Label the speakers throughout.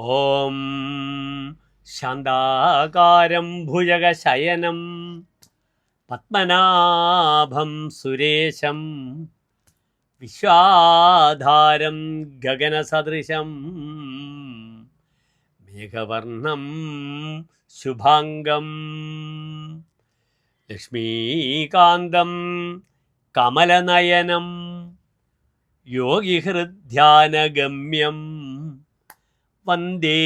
Speaker 1: ഓം ശാന്താകാരം ഭുജഗശയനം പത്മനാഭം സുരേശം വിശ്വാധാരം ഗഗനസദൃശം മേഘവർണം ശുഭാംഗം ലക്ഷ്മീകാന്തം കമലനയനം യോഗിഹൃദ്ധ്യാനഗമ്യം വന്ദേ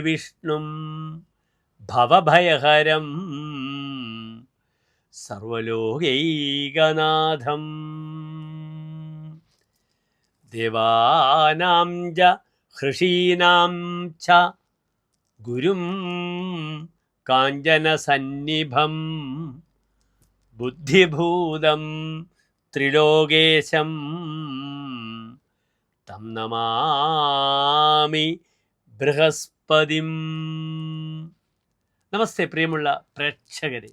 Speaker 1: വിഷ്ണും ഭവഭയഹരം സർവലോകൈകനാഥം ദേവാനാം ച ഹൃഷീനാം ച ഗുരും കാഞ്ചനസന്നിഭം ബുദ്ധിഭൂതം ത്രിലോകേശം തം നമാമി ബൃഹസ്പതിം. നമസ്തേ പ്രിയമുള്ള പ്രേക്ഷകരെ,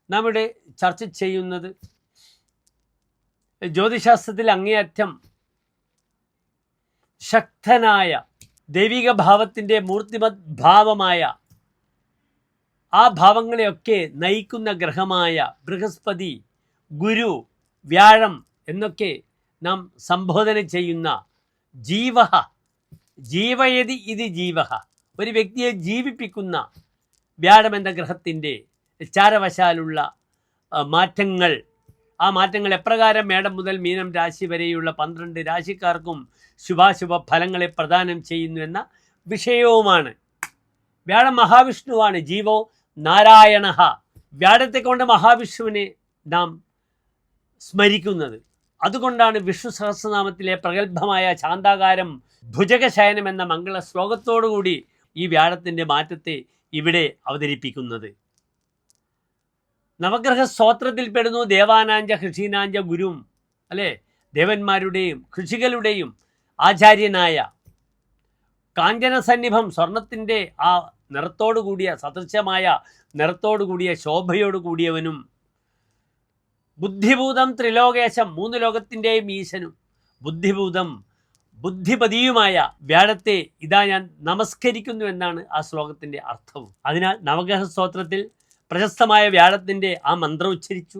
Speaker 1: നാം ഇവിടെ ചർച്ച ചെയ്യുന്നത് ജ്യോതിശാസ്ത്രത്തിൽ അങ്ങേയറ്റം ശക്തനായ ദൈവിക ഭാവത്തിൻ്റെ മൂർത്തിമത് ഭാവമായ ആ ഭാവങ്ങളെയൊക്കെ നയിക്കുന്ന ഗ്രഹമായ ബൃഹസ്പതി, ഗുരു, വ്യാഴം എന്നൊക്കെ നാം സംബോധന ചെയ്യുന്ന ജീവഹ, ജീവയതി ഇത് ജീവഹ, ഒരു വ്യക്തിയെ ജീവിപ്പിക്കുന്ന വ്യാഴം എന്ന ഗ്രഹത്തിൻ്റെ ചാരവശാലുള്ള മാറ്റങ്ങൾ, ആ മാറ്റങ്ങൾ എപ്രകാരം മേടം മുതൽ മീനം രാശി വരെയുള്ള 12 രാശിക്കാർക്കും ശുഭാശുഭ ഫലങ്ങളെ പ്രദാനം ചെയ്യുന്നു എന്ന വിഷയവുമാണ്. വ്യാഴം മഹാവിഷ്ണുവാണ്, ജീവോ നാരായണ. വ്യാഴത്തെ കൊണ്ട് മഹാവിഷ്ണുവിനെ നാം സ്മരിക്കുന്നത്. അതുകൊണ്ടാണ് വിഷ്ണു സഹസ്രനാമത്തിലെ പ്രഗത്ഭമായ ശാന്താകാരം ഭുജഗശയനം എന്ന മംഗള ശ്ലോകത്തോടുകൂടി ഈ വ്യാഴത്തിൻ്റെ മാറ്റത്തെ ഇവിടെ അവതരിപ്പിക്കുന്നത്. നവഗ്രഹ സ്തോത്രത്തിൽപ്പെടുന്നു ദേവാനാഞ്ച ഹൃഷീനാഞ്ച ഗുരും, അല്ലേ? ദേവന്മാരുടെയും ഋഷികളുടെയും ആചാര്യനായ കാഞ്ചനസന്നിഭം, സ്വർണത്തിൻ്റെ ആ നിറത്തോടുകൂടിയ, സദൃശമായ നിറത്തോടുകൂടിയ, ശോഭയോടു കൂടിയവനും, ബുദ്ധിഭൂതം ത്രിലോകേശം, 3 ലോകത്തിൻ്റെയും ഈശനും, ബുദ്ധിഭൂതം ബുദ്ധിപതിയുമായ വ്യാഴത്തെ ഇതാ ഞാൻ നമസ്കരിക്കുന്നു എന്നാണ് ആ ശ്ലോകത്തിൻ്റെ അർത്ഥവും. അതിനാൽ നവഗ്രഹ സ്തോത്രത്തിൽ പ്രശസ്തമായ വ്യാഴത്തിൻ്റെ ആ മന്ത്രം ഉച്ചരിച്ചു.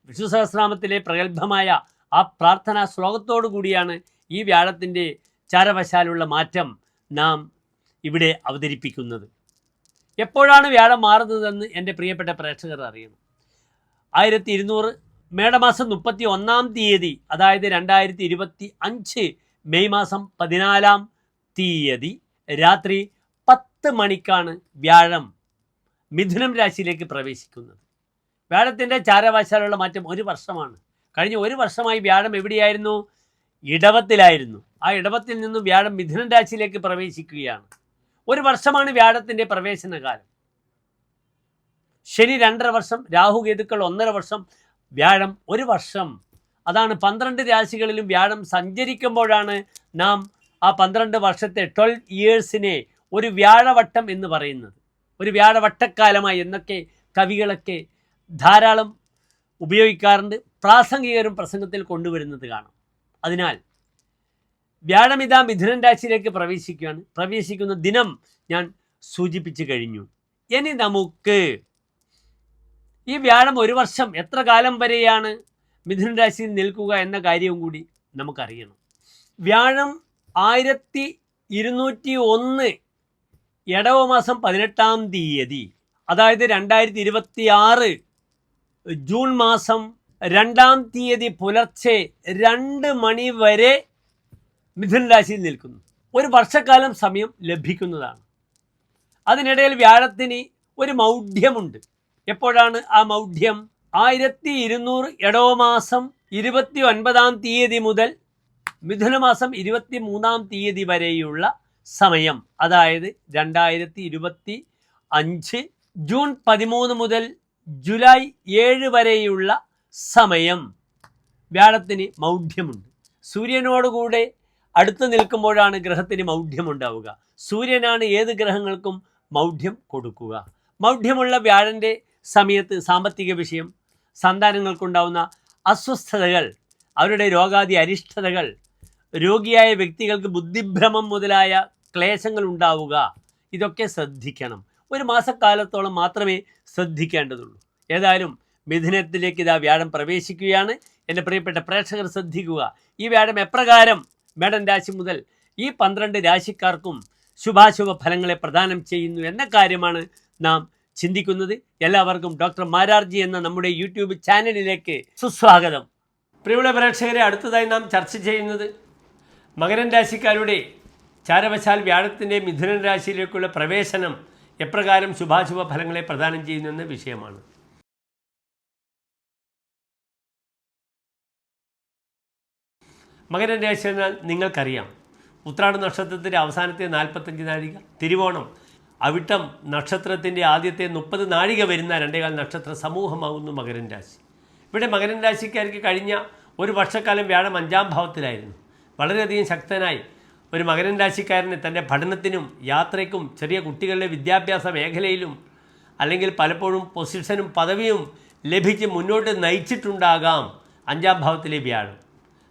Speaker 1: വിഷ്ണു സഹസ്രനാമത്തിലെ പ്രഗത്ഭമായ ആ പ്രാർത്ഥനാ ശ്ലോകത്തോടു കൂടിയാണ് ഈ വ്യാഴത്തിൻ്റെ ചാരവശാലുള്ള മാറ്റം നാം ഇവിടെ അവതരിപ്പിക്കുന്നത്. എപ്പോഴാണ് വ്യാഴം മാറുന്നതെന്ന് എൻ്റെ പ്രിയപ്പെട്ട പ്രേക്ഷകർ അറിയണം. 1200 മേടമാസം 31-ാം തീയതി, അതായത് 2025 മെയ് മാസം 14-ാം തീയതി രാത്രി 10 മണിക്കാണ് വ്യാഴം മിഥുനം രാശിയിലേക്ക് പ്രവേശിക്കുന്നത്. വ്യാഴത്തിൻ്റെ ചാരവശാലുള്ള മാറ്റം 1 വർഷമാണ്. കഴിഞ്ഞ 1 വർഷമായി വ്യാഴം എവിടെയായിരുന്നു? ഇടവത്തിലായിരുന്നു. ആ ഇടവത്തിൽ നിന്നും വ്യാഴം മിഥുനം രാശിയിലേക്ക് പ്രവേശിക്കുകയാണ്. 1 വർഷമാണ് വ്യാഴത്തിൻ്റെ പ്രവേശനകാലം. ശനി 2.5 വർഷം, രാഹുകേതുക്കൾ 1.5 വർഷം, വ്യാഴം 1 വർഷം. അതാണ് 12 രാശികളിലും വ്യാഴം സഞ്ചരിക്കുമ്പോഴാണ് നാം ആ 12 വർഷത്തെ 12 ഇയേഴ്സിനെ ഒരു വ്യാഴവട്ടം എന്ന് പറയുന്നത്. ഒരു വ്യാഴവട്ടക്കാലമായി എന്നൊക്കെ കവികളൊക്കെ ധാരാളം ഉപയോഗിക്കാറുണ്ട്, പ്രാസംഗികരും പ്രസംഗത്തിൽ കൊണ്ടുവരുന്നത് കാണാം. അതിനാൽ വ്യാഴമിതാ മിഥുനൻ രാശിയിലേക്ക് പ്രവേശിക്കുകയാണ്. പ്രവേശിക്കുന്ന ദിനം ഞാൻ സൂചിപ്പിച്ചു കഴിഞ്ഞു. ഇനി നമുക്ക് ഈ വ്യാഴം 1 വർഷം എത്ര കാലം വരെയാണ് മിഥുന രാശിയിൽ നിൽക്കുക എന്ന കാര്യവും കൂടി നമുക്കറിയണം. വ്യാഴം 1201 ഇടവ മാസം 18-ാം തീയതി, അതായത് 2026 ജൂൺ മാസം 2-ാം തീയതി പുലർച്ചെ 2 മണി വരെ മിഥുന രാശിയിൽ നിൽക്കുന്നു. 1 വർഷക്കാലം സമയം ലഭിക്കുന്നതാണ്. അതിനിടയിൽ വ്യാഴത്തിന് ഒരു മൗഢ്യമുണ്ട്. എപ്പോഴാണ് ആ മൗഢ്യം? 1200 ഇടവ മാസം 29-ാം തീയതി മുതൽ മിഥുനമാസം 23-ാം തീയതി വരെയുള്ള സമയം, അതായത് 2025 ജൂൺ 13 മുതൽ ജൂലൈ 7 വരെയുള്ള സമയം വ്യാഴത്തിന് മൗഢ്യമുണ്ട്. സൂര്യനോടുകൂടെ അടുത്ത് നിൽക്കുമ്പോഴാണ് ഗ്രഹത്തിന് മൗഢ്യമുണ്ടാവുക. സൂര്യനാണ് ഏത് ഗ്രഹങ്ങൾക്കും മൗഢ്യം കൊടുക്കുക. മൗഢ്യമുള്ള വ്യാഴൻ്റെ സമയത്ത് സാമ്പത്തിക വിഷയം, സന്താനങ്ങൾക്കുണ്ടാവുന്ന അസ്വസ്ഥതകൾ, അവരുടെ രോഗാദി അരിഷ്ടതകൾ, രോഗിയായ വ്യക്തികൾക്ക് ബുദ്ധിഭ്രമം മുതലായ ക്ലേശങ്ങൾ ഉണ്ടാവുക, ഇതൊക്കെ ശ്രദ്ധിക്കണം. ഒരു മാസക്കാലത്തോളം മാത്രമേ ശ്രദ്ധിക്കേണ്ടതുള്ളൂ. ഏതായാലും മിഥുനത്തിലേക്ക് ഇതാ വ്യാഴം പ്രവേശിക്കുകയാണ്. എൻ്റെ പ്രിയപ്പെട്ട പ്രേക്ഷകർ ശ്രദ്ധിക്കുക, ഈ വ്യാഴം എപ്രകാരം മേടൻ രാശി മുതൽ ഈ 12 രാശിക്കാർക്കും ശുഭാശുഭ ഫലങ്ങളെ പ്രദാനം ചെയ്യുന്നു എന്ന കാര്യമാണ് നാം ചിന്തിക്കുന്നത്. എല്ലാവർക്കും ഡോക്ടർ മാരാർജി എന്ന നമ്മുടെ യൂട്യൂബ് ചാനലിലേക്ക് സുസ്വാഗതം. പ്രിയമുള്ള പ്രേക്ഷകരെ, അടുത്തതായി നാം ചർച്ച ചെയ്യുന്നത് മകരൻ രാശിക്കാരുടെ ചാരവശാൽ വ്യാഴത്തിൻ്റെ മിഥുനൻ രാശിയിലേക്കുള്ള പ്രവേശനം എപ്രകാരം ശുഭാശുഭ ഫലങ്ങളെ പ്രദാനം ചെയ്യുന്നു എന്ന വിഷയമാണ്. മകരൻ രാശി എന്നാൽ നിങ്ങൾക്കറിയാം, ഉത്രാട നക്ഷത്രത്തിൻ്റെ അവസാനത്തെ 45 നാഴിക, തിരുവോണം അവിട്ടം നക്ഷത്രത്തിൻ്റെ ആദ്യത്തെ 30 നാഴിക വരുന്ന 2.25 നക്ഷത്ര സമൂഹമാകുന്നു മകരൻ രാശി. ഇവിടെ മകരൻ രാശിക്കാർക്ക് കഴിഞ്ഞ ഒരു വർഷക്കാലം വ്യാഴം 5-ാം ഭാവത്തിലായിരുന്നു. വളരെയധികം ശക്തനായി ഒരു മകരൻ രാശിക്കാരന് തൻ്റെ പഠനത്തിനും യാത്രയ്ക്കും ചെറിയ കുട്ടികളുടെ വിദ്യാഭ്യാസ മേഖലയിലും അല്ലെങ്കിൽ പലപ്പോഴും പൊസിഷനും പദവിയും ലഭിച്ച് മുന്നോട്ട് നയിച്ചിട്ടുണ്ടാകാം 5-ാം ഭാവത്തിലെ വ്യാഴം.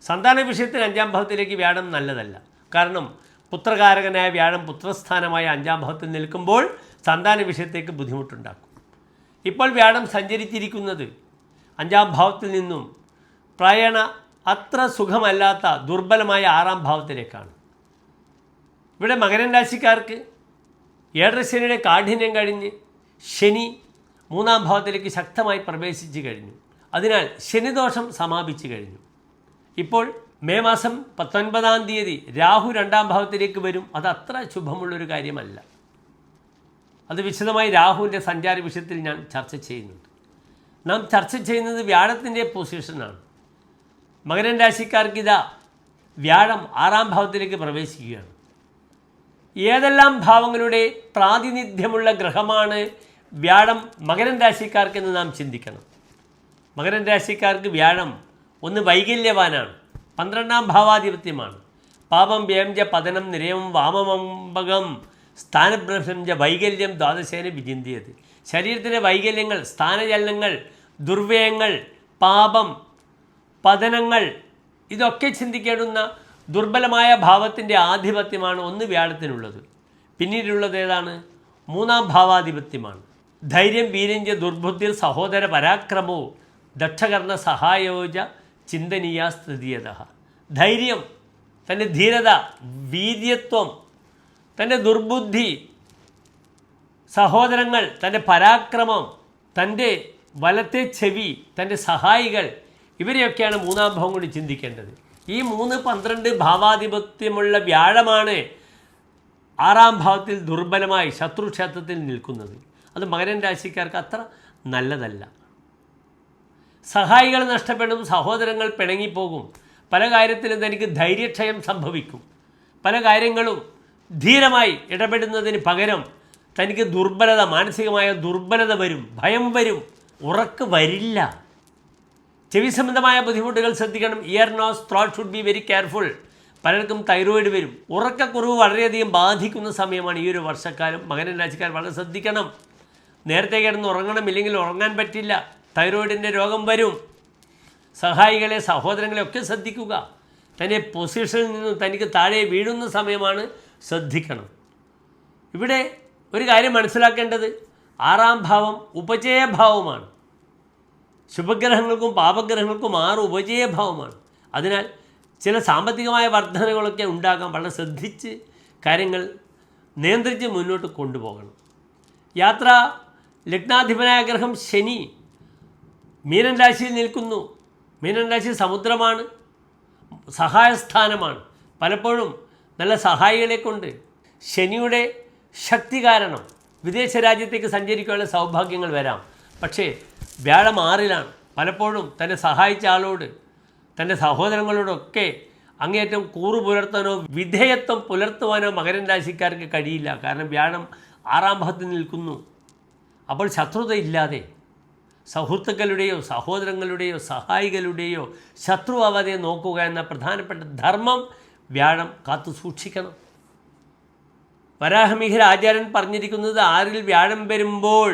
Speaker 1: സന്താന വിഷയത്തിൽ 5-ാം ഭാവത്തിലേക്ക് വ്യാഴം നല്ലതല്ല. കാരണം പുത്രകാരകനായ വ്യാഴം പുത്രസ്ഥാനമായ 5-ാം ഭാവത്തിൽ നിൽക്കുമ്പോൾ സന്താന വിഷയത്തേക്ക് ബുദ്ധിമുട്ടുണ്ടാക്കും. ഇപ്പോൾ വ്യാഴം സഞ്ചരിച്ചിരിക്കുന്നത് 5-ാം ഭാവത്തിൽ നിന്നും പ്രായണ അത്ര സുഖമല്ലാത്ത ദുർബലമായ 6-ാം ഭാവത്തിലേക്കാണ്. ഇവിടെ മകരൻ രാശിക്കാർക്ക് ഏഴരശനിയുടെ കാഠിന്യം കഴിഞ്ഞ് ശനി 3-ാം ഭാവത്തിലേക്ക് ശക്തമായി പ്രവേശിച്ചു കഴിഞ്ഞു. അതിനാൽ ശനിദോഷം സമാപിച്ചു കഴിഞ്ഞു. ഇപ്പോൾ മെയ് മാസം 19-ാം തീയതി രാഹു 2-ാം ഭാവത്തിലേക്ക് വരും. അത് അത്ര ശുഭമുള്ളൊരു കാര്യമല്ല. അത് വിശദമായി രാഹുവിൻ്റെ സഞ്ചാര വിഷയത്തിൽ ഞാൻ ചർച്ച ചെയ്യുന്നുണ്ട്. നാം ചർച്ച ചെയ്യുന്നത് വ്യാഴത്തിൻ്റെ പൊസിഷനാണ്. മകരൻ രാശിക്കാർക്ക് ഇതാ വ്യാഴം 6-ാം ഭാവത്തിലേക്ക് പ്രവേശിക്കുകയാണ്. ഏതെല്ലാം ഭാവങ്ങളുടെ പ്രാതിനിധ്യമുള്ള ഗ്രഹമാണ് വ്യാഴം മകരൻ രാശിക്കാർക്കെന്ന് നാം ചിന്തിക്കണം. മകരൻ രാശിക്കാർക്ക് വ്യാഴം ഒന്ന് വൈകല്യവാനാണ്, 12-ാം ഭാവാധിപത്യമാണ്. പാപം വ്യംജ പതനം നിരയം വാമമംബകം സ്ഥാനഭ്രംശം വൈകല്യം ദ്വാദശേന വിചിന്തിയത്. ശരീരത്തിലെ വൈകല്യങ്ങൾ, സ്ഥാനചലനങ്ങൾ, ദുർവ്യയങ്ങൾ, പാപം, പതനങ്ങൾ, ഇതൊക്കെ ചിന്തിക്കേണ്ടുന്ന ദുർബലമായ ഭാവത്തിൻ്റെ ആധിപത്യമാണ് ഒന്ന് വ്യാഴത്തിനുള്ളത്. പിന്നീടുള്ളത് ഏതാണ്? 3-ാം ഭാവാധിപത്യമാണ്. ധൈര്യം വീര്യഞ്ച ദുർബുദ്ധിർ സഹോദര പരാക്രമോ ദക്ഷകർണ സഹായോജ ചിന്തനീയ സ്ഥിതിയത. ധൈര്യം, തൻ്റെ ധീരത, വീര്യത്വം, തൻ്റെ ദുർബുദ്ധി, സഹോദരങ്ങൾ, തൻ്റെ പരാക്രമം, തൻ്റെ വലത്തെ ചെവി, തൻ്റെ സഹായികൾ, ഇവരെയൊക്കെയാണ് 3-ാം ഭാവം കൊണ്ട് ചിന്തിക്കേണ്ടത്. ഈ 3-12 ഭാവാധിപത്യമുള്ള വ്യാഴമാണ് 6-ാം ഭാവത്തിൽ ദുർബലമായി ശത്രുക്ഷേത്രത്തിൽ നിൽക്കുന്നത്. അത് മകരൻ രാശിക്കാർക്ക് അത്ര നല്ലതല്ല. സഹായികൾ നഷ്ടപ്പെടും, സഹോദരങ്ങൾ പിണങ്ങിപ്പോകും, പല കാര്യത്തിലും തനിക്ക് ധൈര്യക്ഷയം സംഭവിക്കും. പല കാര്യങ്ങളും ധീരമായി ഇടപെടുന്നതിന് പകരം തനിക്ക് ദുർബലത, മാനസികമായ ദുർബലത വരും, ഭയം വരും, ഉറക്ക് വരില്ല. ചെവി സംബന്ധമായ ബുദ്ധിമുട്ടുകൾ ശ്രദ്ധിക്കണം. Ear nose throat should be very careful. പലർക്കും തൈറോയിഡ് വരും. ഉറക്കക്കുറവ് വളരെയധികം ബാധിക്കുന്ന സമയമാണ് ഈ ഒരു വർഷക്കാലം. മകരൻ രാശിക്കാർ വളരെ ശ്രദ്ധിക്കണം. നേരത്തെ കിടന്ന് ഉറങ്ങണം, ഇല്ലെങ്കിൽ ഉറങ്ങാൻ പറ്റില്ല. തൈറോയിഡിൻ്റെ രോഗം വരും. സഹായികളെ, സഹോദരങ്ങളെ ഒക്കെ ശ്രദ്ധിക്കുക. തന്നെ പൊസിഷനിൽ നിന്നും തനിക്ക് താഴെ വീഴുന്ന സമയമാണ്, ശ്രദ്ധിക്കണം. ഇവിടെ ഒരു കാര്യം മനസ്സിലാക്കേണ്ടത്, 6-ാം ഭാവം ഉപജയഭാവമാണ്. ശുഭഗ്രഹങ്ങൾക്കും പാപഗ്രഹങ്ങൾക്കും 6 ഉപജയഭാവമാണ്. അതിനാൽ ചില സാമ്പത്തികമായ വർധനകളൊക്കെ ഉണ്ടാകാം. വളരെ ശ്രദ്ധിച്ച് കാര്യങ്ങൾ നിയന്ത്രിച്ച് മുന്നോട്ട് കൊണ്ടുപോകണം. യാത്ര, ലഗ്നാധിപനായ ഗ്രഹം ശനി മീനൻ രാശിയിൽ നിൽക്കുന്നു. മീനൻ രാശി സമുദ്രമാണ്, സഹായസ്ഥാനമാണ്. പലപ്പോഴും നല്ല സഹായികളെ കൊണ്ട് ശനിയുടെ ശക്തി കാരണം വിദേശ രാജ്യത്തേക്ക് സഞ്ചരിക്കാനുള്ള സൗഭാഗ്യങ്ങൾ വരാം. പക്ഷേ വ്യാഴം 6-ലാണ്. പലപ്പോഴും തന്നെ സഹായിച്ച ആളോട്, തൻ്റെ സഹോദരങ്ങളോടൊക്കെ അങ്ങേയറ്റം കൂറു പുലർത്താനോ വിധേയത്വം പുലർത്തുവാനോ മകരൻ രാശിക്കാർക്ക് കഴിയില്ല. കാരണം വ്യാഴം 6-ാം ഭാവത്തിൽ നിൽക്കുന്നു. അപ്പോൾ ശത്രുത ഇല്ലാതെ സൗഹൃത്തുക്കളുടെയോ സഹോദരങ്ങളുടെയോ സഹായികളുടെയോ ശത്രുവാവാതെ നോക്കുക എന്ന പ്രധാനപ്പെട്ട ധർമ്മം വ്യാഴം കാത്തു സൂക്ഷിക്കണം. വരാഹമിഹിര ആചാര്യൻ പറഞ്ഞിരിക്കുന്നത് 6-ൽ വ്യാഴം വരുമ്പോൾ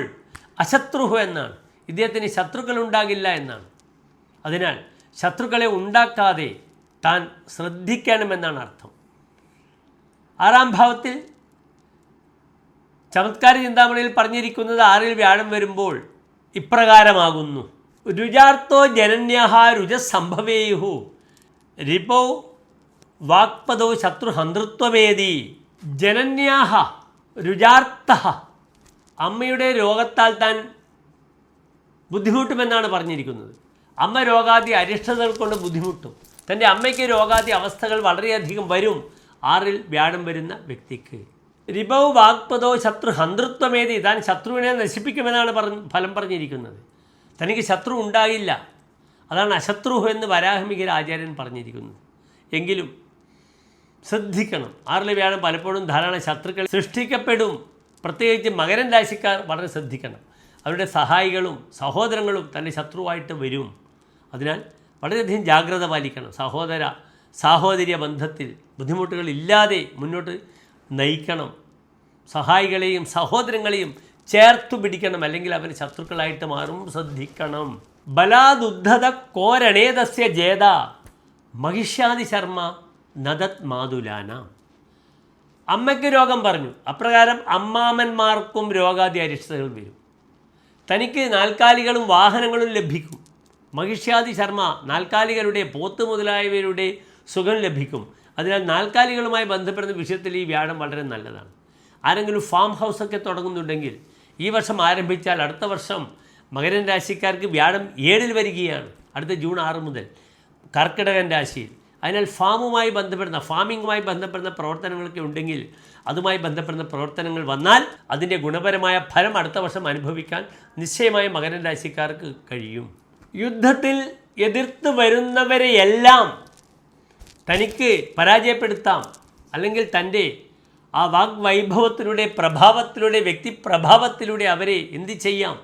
Speaker 1: അശത്രുഹു എന്നാണ്. ഇദ്ദേഹത്തിന് ശത്രുക്കൾ ഉണ്ടാകില്ല എന്നാണ്. അതിനാൽ ശത്രുക്കളെ ഉണ്ടാക്കാതെ താൻ ശ്രദ്ധിക്കണമെന്നാണ് അർത്ഥം. 6-ാം ഭാവത്തിൽ ചമത്കാര ചിന്താമണിയിൽ പറഞ്ഞിരിക്കുന്നത് 6-ൽ വ്യാഴം വരുമ്പോൾ ഇപ്രകാരമാകുന്നു. രുചാർത്തോ ജനന്യഃ രുജസംഭവേയുഃ രിപോ വാക്പദോ ശത്രുഹന്തൃത്വമേതി. ജനന്യാഹ രുചാർത്തഃ, അമ്മയുടെ രോഗത്താൽ താൻ ബുദ്ധിമുട്ടുമെന്നാണ് പറഞ്ഞിരിക്കുന്നത്. അമ്മ രോഗാദി അരിഷ്ടതകൾ കൊണ്ട് ബുദ്ധിമുട്ടും. തൻ്റെ അമ്മയ്ക്ക് രോഗാദി അവസ്ഥകൾ വളരെയധികം വരും 6-ൽ വ്യാഴം വരുന്ന വ്യക്തിക്ക്. രിപൗ വാക്പദോ ശത്രുഹന്തൃത്വമേതി, താൻ ശത്രുവിനെ നശിപ്പിക്കുമെന്നാണ് ഫലം പറഞ്ഞിരിക്കുന്നത്. തനിക്ക് ശത്രു ഉണ്ടാകില്ല. അതാണ് അശത്രുഹു എന്ന് വരാഹമികര ആചാര്യൻ പറഞ്ഞിരിക്കുന്നത്. എങ്കിലും ശ്രദ്ധിക്കണം, 6-ലെ വ്യാഴം പലപ്പോഴും ധാരാളം ശത്രുക്കൾ സൃഷ്ടിക്കപ്പെടും. പ്രത്യേകിച്ച് മകരൻ രാശിക്കാർ വളരെ ശ്രദ്ധിക്കണം. അവരുടെ സഹായികളും സഹോദരങ്ങളും തൻ്റെ ശത്രുവായിട്ട് വരും. അതിനാൽ വളരെയധികം ജാഗ്രത പാലിക്കണം. സാഹോദര്യ ബന്ധത്തിൽ ബുദ്ധിമുട്ടുകളില്ലാതെ മുന്നോട്ട് നയിക്കണം. സഹായികളെയും സഹോദരങ്ങളെയും ചേർത്തു പിടിക്കണം, അല്ലെങ്കിൽ അവർ ശത്രുക്കളായിട്ട് മാറും. ശ്രദ്ധിക്കണം. ബലാദുദ്ധത കോരണേതസ്യ ജേത മഹിഷ്യാദി ശർമ്മ നദത് മാതുലാന. അമ്മയ്ക്ക് രോഗം പറഞ്ഞു, അപ്രകാരം അമ്മാമന്മാർക്കും രോഗാദി അരിഷ്ടതകൾ വരും. തനിക്ക് നാൽക്കാലികളും വാഹനങ്ങളും ലഭിക്കും. മഹിഷ്യാദി ശർമ്മ, നാൽക്കാലികളുടെ പോത്ത് മുതലായവരുടെ സുഖം ലഭിക്കും. അതിനാൽ നാൽക്കാലികളുമായി ബന്ധപ്പെടുന്ന വിഷയത്തിൽ ഈ വ്യാഴം വളരെ നല്ലതാണ്. ആരെങ്കിലും ഫാം ഹൗസൊക്കെ തുടങ്ങുന്നുണ്ടെങ്കിൽ ഈ വർഷം ആരംഭിച്ചാൽ അടുത്ത വർഷം മകരൻ രാശിക്കാർക്ക് വ്യാഴം 7-ൽ വരികയാണ്. അടുത്ത ജൂൺ 6 മുതൽ കർക്കിടകൻ രാശിയിൽ. അതിനാൽ ഫാമിങ്ങുമായി ബന്ധപ്പെടുന്ന പ്രവർത്തനങ്ങളൊക്കെ ഉണ്ടെങ്കിൽ അതുമായി ബന്ധപ്പെടുന്ന പ്രവർത്തനങ്ങൾ വന്നാൽ അതിൻ്റെ ഗുണപരമായ ഫലം അടുത്ത വർഷം അനുഭവിക്കാൻ നിശ്ചയമായി മകരൻ രാശിക്കാർക്ക് കഴിയും. യുദ്ധത്തിൽ എതിർത്ത് വരുന്നവരെയെല്ലാം തനിക്ക് പരാജയപ്പെടുത്താം, അല്ലെങ്കിൽ തൻ്റെ ആ വാഗ്വൈഭവത്തിലൂടെ, പ്രഭാവത്തിലൂടെ, വ്യക്തിപ്രഭാവത്തിലൂടെ അവരെ എന്ത് ചെയ്യാം,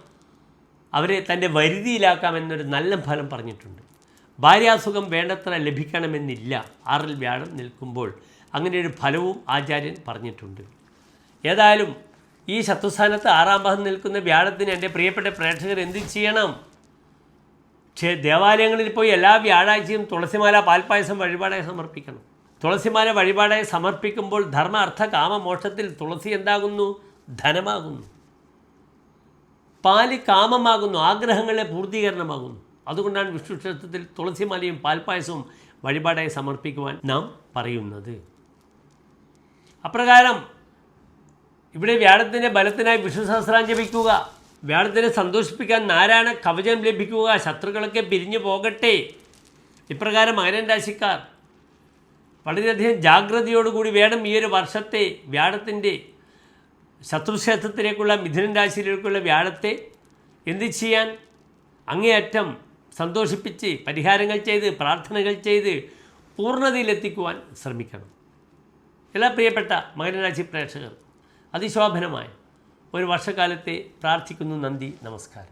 Speaker 1: അവരെ തൻ്റെ വരുതിയിലാക്കാം എന്നൊരു നല്ല ഫലം പറഞ്ഞിട്ടുണ്ട്. ഭാര്യാസുഖം വേണ്ടത്ര ലഭിക്കണമെന്നില്ല 6-ൽ വ്യാഴം നിൽക്കുമ്പോൾ. അങ്ങനെയൊരു ഫലവും ആചാര്യൻ പറഞ്ഞിട്ടുണ്ട്. ഏതായാലും ഈ ശത്രുസ്ഥാനത്ത് 6-ാം ഭാവം നിൽക്കുന്ന വ്യാഴത്തിന് എൻ്റെ പ്രിയപ്പെട്ട പ്രേക്ഷകർ എന്ത് ചെയ്യണം? ദേവാലയങ്ങളിൽ പോയി എല്ലാ വ്യാഴാഴ്ചയും തുളസിമാല പാൽപ്പായസം വഴിപാടായി സമർപ്പിക്കണം. തുളസിമാല വഴിപാടായി സമർപ്പിക്കുമ്പോൾ ധർമ്മ അർത്ഥ കാമ മോക്ഷത്തിൽ തുളസി എന്താകുന്നു? ധനമാകുന്നു. പാല് കാമമാകുന്നു, ആഗ്രഹങ്ങളുടെ പൂർത്തീകരണമാകുന്നു. അതുകൊണ്ടാണ് വിഷ്ണു ക്ഷേത്രത്തിൽ തുളസിമാലയും പാൽപ്പായസവും വഴിപാടായി സമർപ്പിക്കുവാൻ നാം പറയുന്നത്. അപ്രകാരം ഇവിടെ വ്യാഴത്തിൻ്റെ ബലത്തിനായി വിഷ്ണു സഹസ്രം ജപിക്കുക, വ്യാഴത്തിനെ സന്തോഷിപ്പിക്കാൻ നാരായണ കവചം ലഭിക്കുക, ശത്രുക്കളൊക്കെ പിരിഞ്ഞു പോകട്ടെ. ഇപ്രകാരം മകരൻ രാശിക്കാർ വളരെയധികം ജാഗ്രതയോടുകൂടി വേണം ഈ ഒരു വർഷത്തെ വ്യാഴത്തിൻ്റെ ശത്രുക്ഷേത്രത്തിലേക്കുള്ള മിഥുനൻ രാശിയിലേക്കുള്ള വ്യാഴത്തെ എന്ത് ചെയ്യാൻ? അങ്ങേയറ്റം സന്തോഷിപ്പിച്ച് പരിഹാരങ്ങൾ ചെയ്ത് പ്രാർത്ഥനകൾ ചെയ്ത് പൂർണ്ണതയിലെത്തിക്കുവാൻ ശ്രമിക്കണം. എല്ലാ പ്രിയപ്പെട്ട മകരൻ രാശി പ്രേക്ഷകർ അതിശോഭനമായ ഒരു വർഷക്കാലത്തെ പ്രാർത്ഥിക്കുന്നു. നന്ദി, നമസ്കാരം.